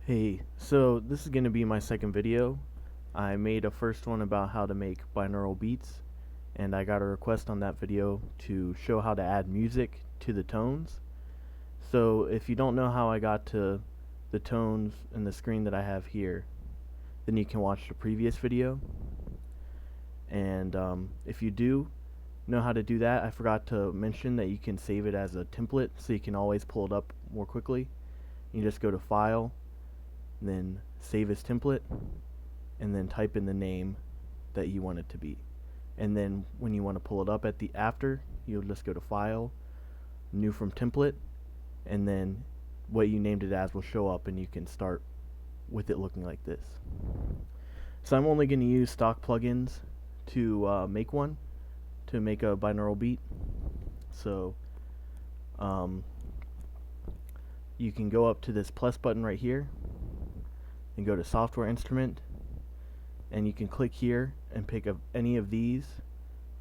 Hey, so this is going to be my second video. I made a first one about how to make binaural beats, and I got a request on that video to show how to add music to the tones. So if you don't know how I got to the tones in the screen that I have here, then you can watch the previous video. And if you do know how to do that, I forgot to mention that you can save it as a template so you can always pull it up more quickly. You just go to File, then Save as Template, and then type in the name that you want it to be. And then when you want to pull it up at the after, you'll just go to File, New from Template, and then what you named it as will show up, and you can start with it looking like this. So I'm only going to use stock plugins to make a binaural beat. So you can go up to this plus button right here and go to Software Instrument, and you can click here and pick up any of these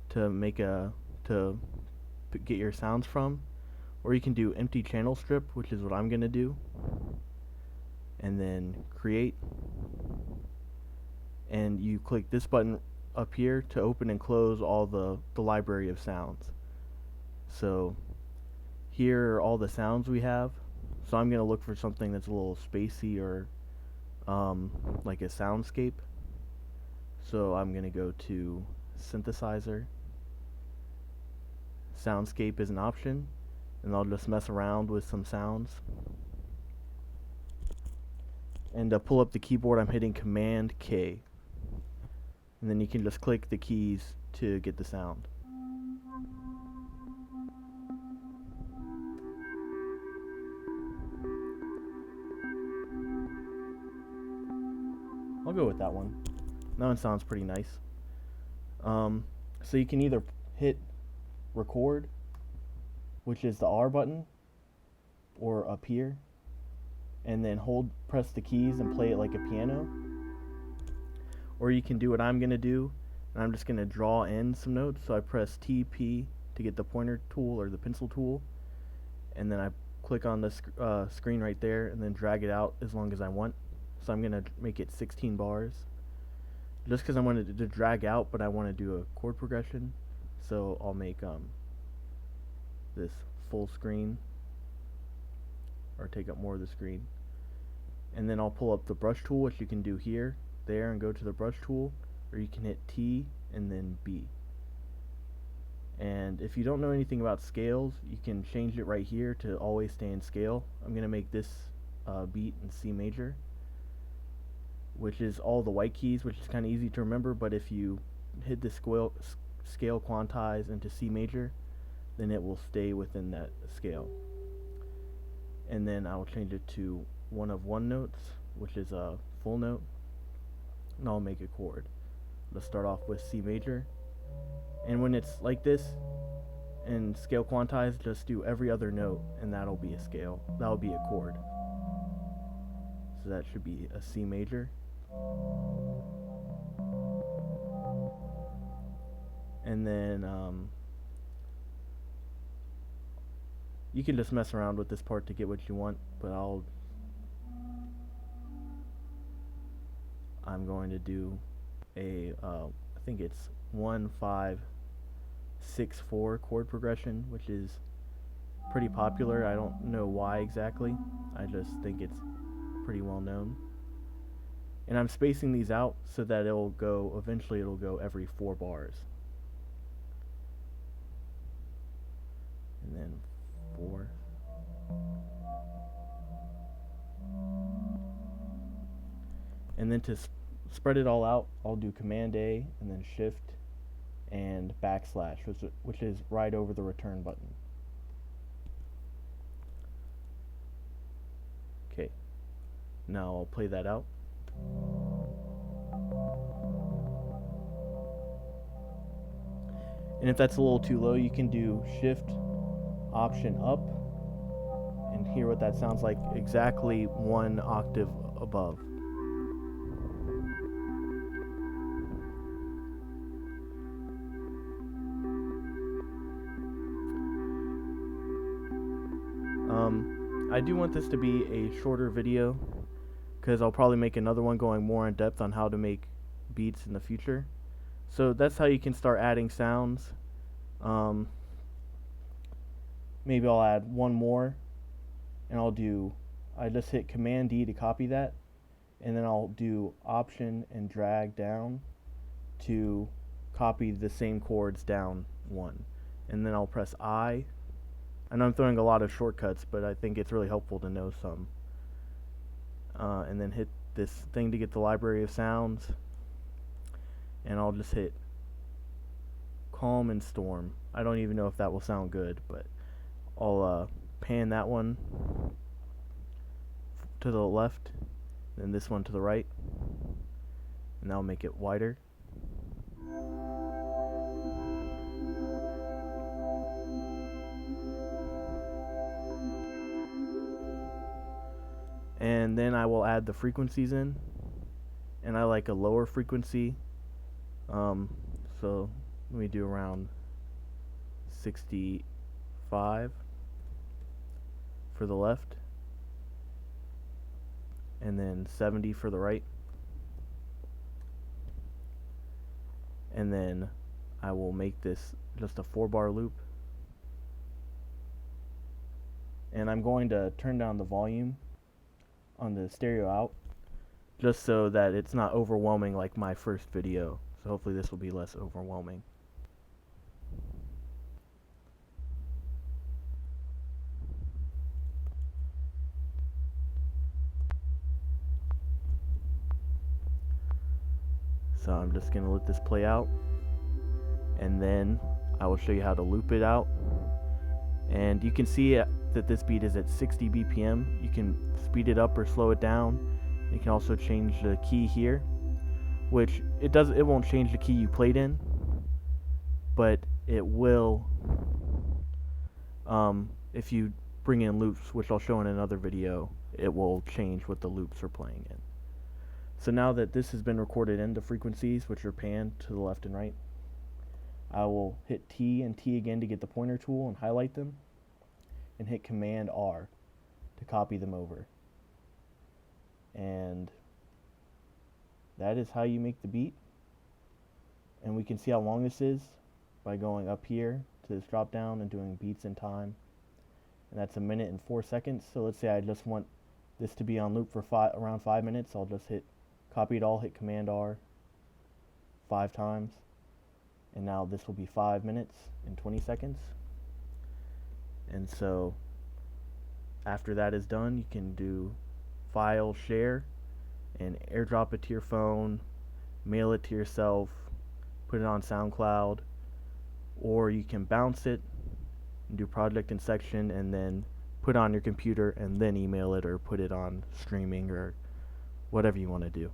to get your sounds from, or you can do empty channel strip, which is what I'm gonna do, and then create, and you click this button up here to open and close all the library of sounds. So here are all the sounds we have. So I'm gonna look for something that's a little spacey or like a soundscape. So I'm gonna go to synthesizer. Soundscape is an option, and I'll just mess around with some sounds. And to pull up the keyboard, I'm hitting Command K, and then you can just click the keys to get the sound. I'll go with that one. That one sounds pretty nice. So you can either hit record, which is the R button, or up here, and then press the keys and play it like a piano. Or you can do what I'm gonna do, and I'm just gonna draw in some notes. So I press TP to get the pointer tool or the pencil tool, and then I click on the screen right there, and then drag it out as long as I want. So I'm gonna make it 16 bars, just because I wanted to drag out, but I want to do a chord progression. So I'll make this full screen, or take up more of the screen, and then I'll pull up the brush tool, which you can do here, there, and go to the brush tool, or you can hit T and then B. And if you don't know anything about scales, you can change it right here to always stay in scale. I'm going to make this beat in C major, which is all the white keys, which is kind of easy to remember, but if you hit the scale quantize into C major, then it will stay within that scale. And then I will change it to 1 of 1 notes, which is a full note, and I'll make a chord. Let's start off with C major, and when it's like this and scale quantize, just do every other note, and that'll be a scale. That'll be a chord. So that should be a C major. And then you can just mess around with this part to get what you want, but I'm going to do a I think it's 1 5 6 4 chord progression, which is pretty popular. I don't know why exactly. I just think it's pretty well known. And I'm spacing these out so that eventually it'll go every 4 bars. And then 4. And then to spread it all out, I'll do Command A and then Shift and backslash, which is right over the return button. Okay, now I'll play that out. And if that's a little too low, you can do Shift Option up and hear what that sounds like, exactly 1 octave above. I do want this to be a shorter video, because I'll probably make another one going more in depth on how to make beats in the future. So that's how you can start adding sounds. Um, Maybe I'll add one more, and I just hit Command D to copy that, and then I'll do Option and drag down to copy the same chords down one. And then I'll press I. I know I'm throwing a lot of shortcuts, but I think it's really helpful to know some. And then hit this thing to get the library of sounds, and I'll just hit Calm and Storm. I don't even know if that will sound good, but I'll pan that one to the left, then this one to the right, and that'll make it wider. And then I will add the frequencies in, and I like a lower frequency, so let me do around 65 for the left, and then 70 for the right, and then I will make this just a 4-bar loop, and I'm going to turn down the volume on the stereo out just so that it's not overwhelming like my first video, so hopefully this will be less overwhelming. So I'm just going to let this play out, and then I will show you how to loop it out. And you can see that this beat is at 60 BPM. You can speed it up or slow it down. You can also change the key here, which it won't change the key you played in, but it will if you bring in loops, which I'll show in another video. It will change what the loops are playing in. So now that this has been recorded into frequencies, which are panned to the left and right, I will hit T and T again to get the pointer tool and highlight them, and hit Command R to copy them over. And that is how you make the beat. And we can see how long this is by going up here to this drop down and doing beats in time. And that's 1 minute and 4 seconds. So let's say I just want this to be on loop for around 5 minutes. I'll just hit copy it all, hit Command R 5 times. And now this will be 5 minutes and 20 seconds. And so after that is done, you can do File, Share, and airdrop it to your phone, mail it to yourself, put it on SoundCloud, or you can bounce it and do project and section, and then put it on your computer and then email it or put it on streaming or whatever you want to do.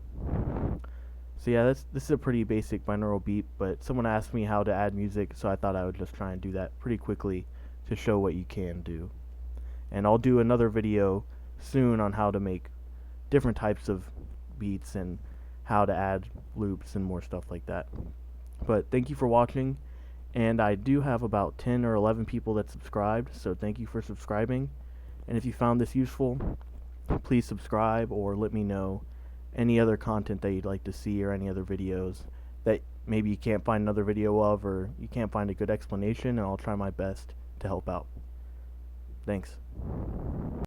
So yeah, this is a pretty basic binaural beat, but someone asked me how to add music, so I thought I would just try and do that pretty quickly to show what you can do. And I'll do another video soon on how to make different types of beats and how to add loops and more stuff like that. But thank you for watching, and I do have about 10 or 11 people that subscribed, so thank you for subscribing. And if you found this useful, please subscribe or let me know any other content that you'd like to see or any other videos that maybe you can't find another video of or you can't find a good explanation, and I'll try my best to help out. Thanks.